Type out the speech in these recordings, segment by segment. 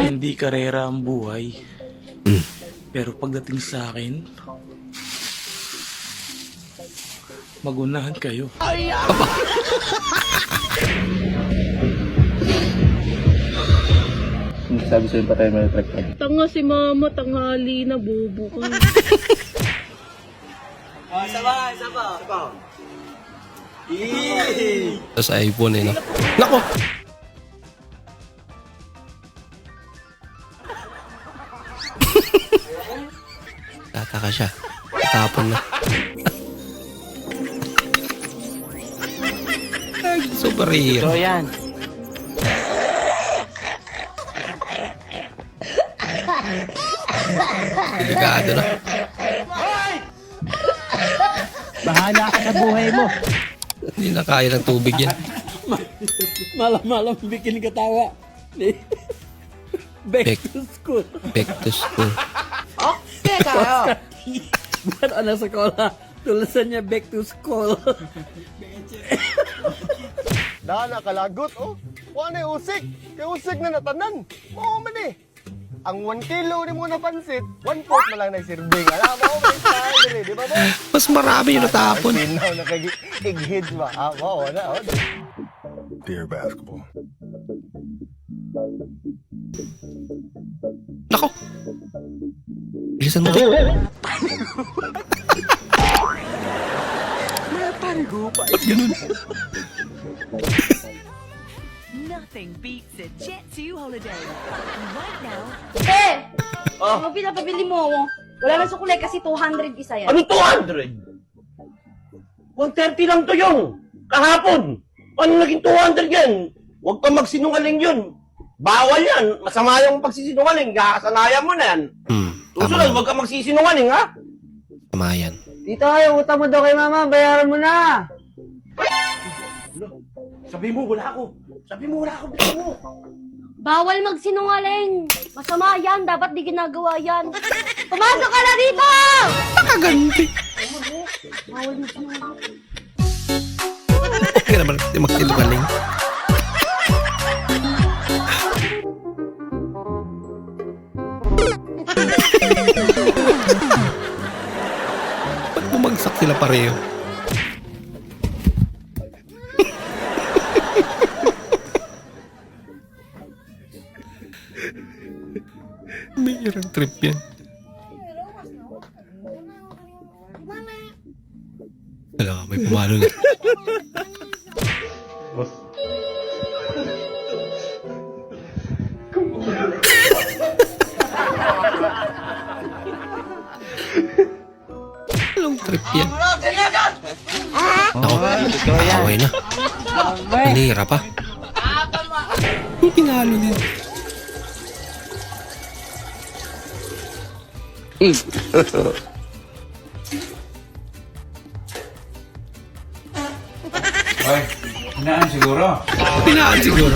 Hindi karera ang buhay. Pero pagdating sa akin, magunahan kayo. Sabi sa'yo pa tayo may track. Tanga si mama, tanghali na, bobo ka. Tapos iPhone eh, no? Nako! Tataka siya. Tapon na. Superhero. So yan. Delikado na. Bahala ka sa buhay mo. Hindi na kaya ng tubig yan. Malam-malam bikin ketawa. Back Back. to school. Back to school. Bukan anak sekolah. Tulisannya back to school. Dana kalagot, oh. Wala usik. Kaya usik na natanan. Oo man eh. Ang 1 kilo ni mo na pansit, 1/4 na lang nagsirbing. Alam mo, may style eh, di ba, boy? Mas marami yung natapon. Pinaw na kag-ighid ba? Ah, wow, wala, oh. Dear basketball. Nako! Bilisan mo. Ba't ganun? Nothing beats a Jet2 holiday. Right now, Ano pinapabili mo? Wala na sukulay kasi 200 isa yan. Ano 200? 130 lang to yung kahapon. Ano naging 200 yan? Huwag kang magsinungaling yun. Bawal yan. Masama yung pagsisinungaling. Kakasanayan mo na yan. Tama. Susunod, huwag kang magsisinungaling, ha? Tama yan. Dito kayo, utang mo daw kay mama, bayaran mo na. Sabi mo, wala ako. Sabi mo, wala ako. Sabi mo. Bawal magsinungaling. Masama yan. Dapat di ginagawa yan. Pumasok ka na dito! Nakaganti. Bawal magsinungaling. Hindi naman magsilugaling. Ba't bumagsak sila pareho? Mayroong trip yan. Wala ka, may pumalo na. Anong trip yan? Ako, away na. Nanira pa. Yung pinalo din. Hinaan siguro. Pinaan siguro.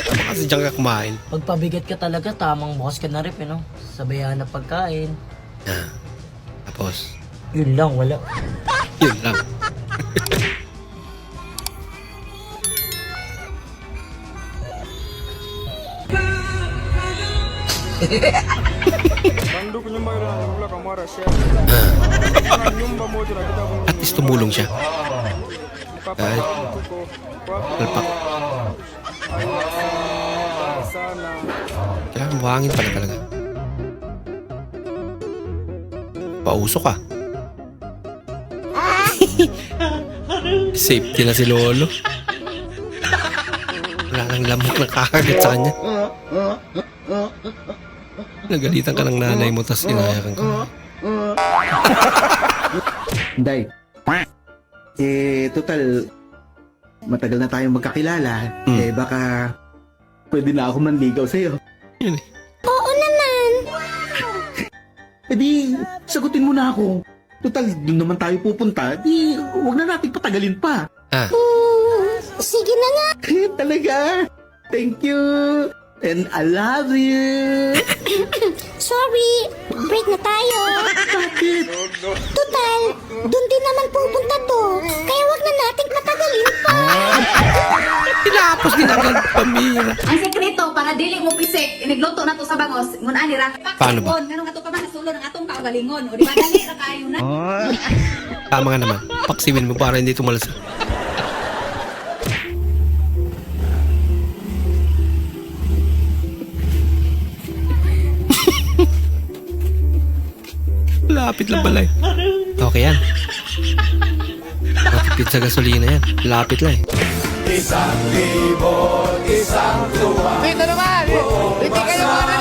Tama kasi dyan ka kumain. Pagpabigat ka talaga, tamang bukas ka na rin, no? Sabayan na pagkain. Ah, tapos, Yun lang, wala. yun lang. At least tumulong siya. Kahit palpak. Kaya buhangin pala talaga. Pausok ka. Safety na si Lolo. Wala nang lamok na kakagat sa kanya. Nagalitan ka ng nanay mo, tapos inayakan ka. Day. Total, matagal na tayong magkakilala. Baka pwede na ako manligaw sa'yo. Yun eh. Oo naman. Di, sagutin mo na ako. Total, doon naman tayo pupunta. Di, huwag na natin patagalin pa. Ah, Sige na nga. Talaga. Thank you. And I love you. Sorry. Break na tayo. Bakit? Total, doon din naman pupunta to. Kaya wag na nating patagalin pa. pala. Ang sekreto para dili mo pisik, inigluto na to sa bangos. Ngun ani ra. Paano ba? Ngano nga to ka man nasulo ng atong kaugalingon. O di ba dali ra kayo na. Tama nga naman. Paksiwin mo para hindi tumalas. Lapit lang pala eh. Okay yan. Matipid sa gasolina yan. Lapit lang eh.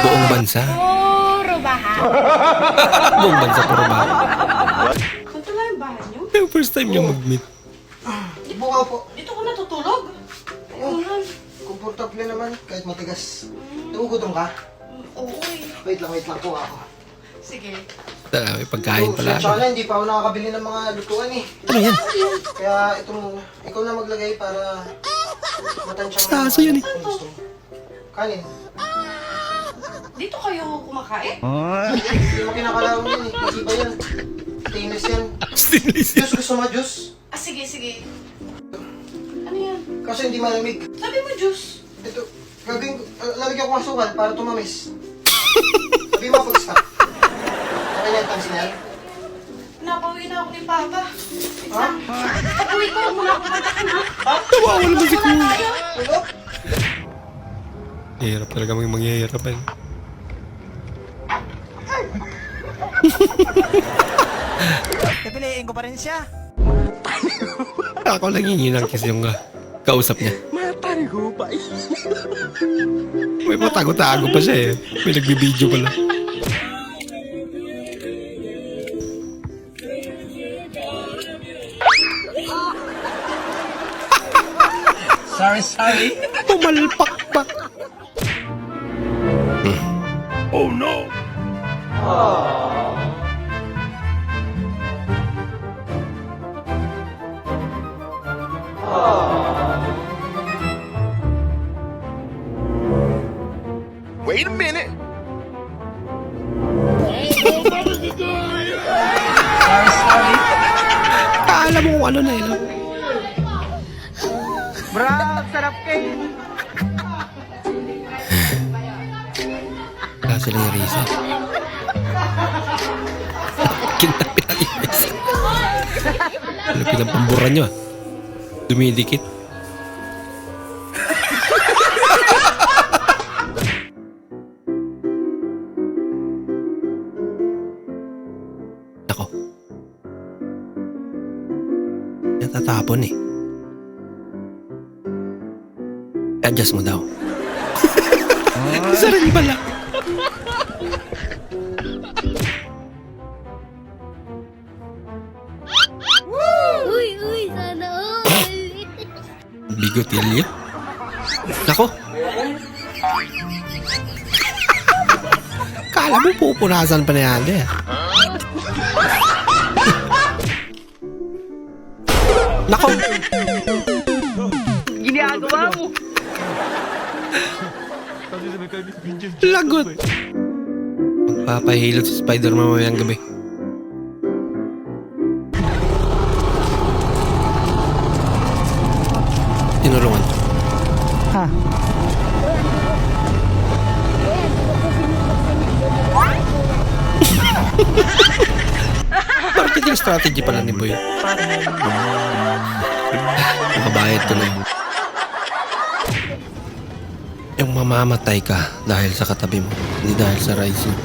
Buong bansa. Puro baha. Buong bansa puro ba? Ito lang yung bahay niyo? Yung first time niyo mag-meet. Bukaw po. Dito ko natutulog. Komportable naman kahit matigas. Tugudong ka? Oo Wait lang po ako. Sige. Tala, may pagkain pala. Tsaka hindi pa ako nakakabili ng mga lutuan eh. Ano yan? Kaya itong, ikaw na maglagay para matansya mo. Saso yan eh. Kung gusto mo. Kanin. Dito kayo kumakain? Hindi mo kinakalaw yan eh. Hindi ba yan? Stainless yan. Stainless Juice, gusto mo juice? Ah, sige, sige. Ano yan? Kasi hindi malamig. Sabi mo juice. Ito, gagawin ko, lalagyan ko ng asukal para tumamis. Sabi mo pag-stop. Okay na yung tansin yan? Napawi na ako ni Papa. Ha? Pag-uwi ko, huwag mo na kumanta ka na. Tawawa naman si Kuya. Ano? Hirap talaga mangyayarapan. Pipiliin ko pa rin siya. Ako lang hihinang kasi yung kausap niya. May patago-tago pa siya eh. May nagbibideo pala. Sorry. Pumalpak pa. Oh no! Wait a minute! Kala mo kung ano na yun. Bro, sarap kayo. Wala sila yung Risa. Kinapit ang Risa. Lapit ang pambura nyo ah. Dumidikit. Ako. Natatapon eh. Adjust mo daw. Isa rin pala. Uy, sana all. Bigotilyo. Nako. Kala mo pupunasan pa na yan eh. Nako. Ginagawa mo. Lagot. Magpapahilot sa Spider-Man mamayang gabi. Tinulungan. Ha? Marketing strategy pala ni Boy. Makabayad ko na yun. Yung mamamatay ka dahil sa katabi mo, hindi dahil sa rice mo.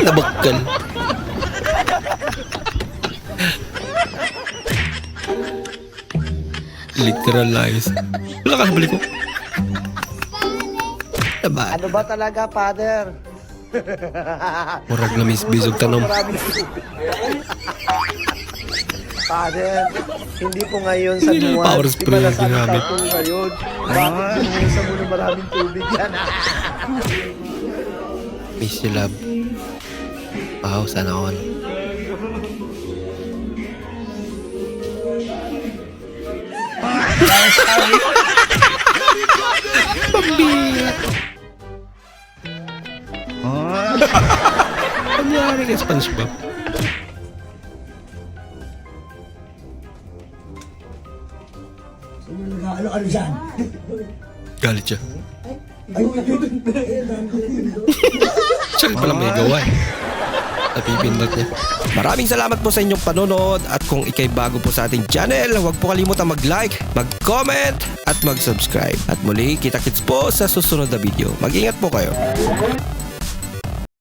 Nabakal. Literal lies. Wala ka nabalik ko. Diba? Ano ba talaga, father? Murag na misbisog tanom. Father, hindi po ngayon sa Hindi na buwan. power spray ang ginamit. Po ngayon. Bakit pinuhusan mo ng maraming tubig yan? Miss you, love. Wow, sana all. Pambira. Ano nangyari kay SpongeBob? Ano dyan? Galit siya. Siya pala may gawa eh. Napipindot niya. Maraming salamat po sa inyong panonood at kung ikay bago po sa ating channel, huwag po kalimutan mag-like, mag-comment at mag-subscribe. At muli, kita-kits po sa susunod na video. Mag-ingat po kayo.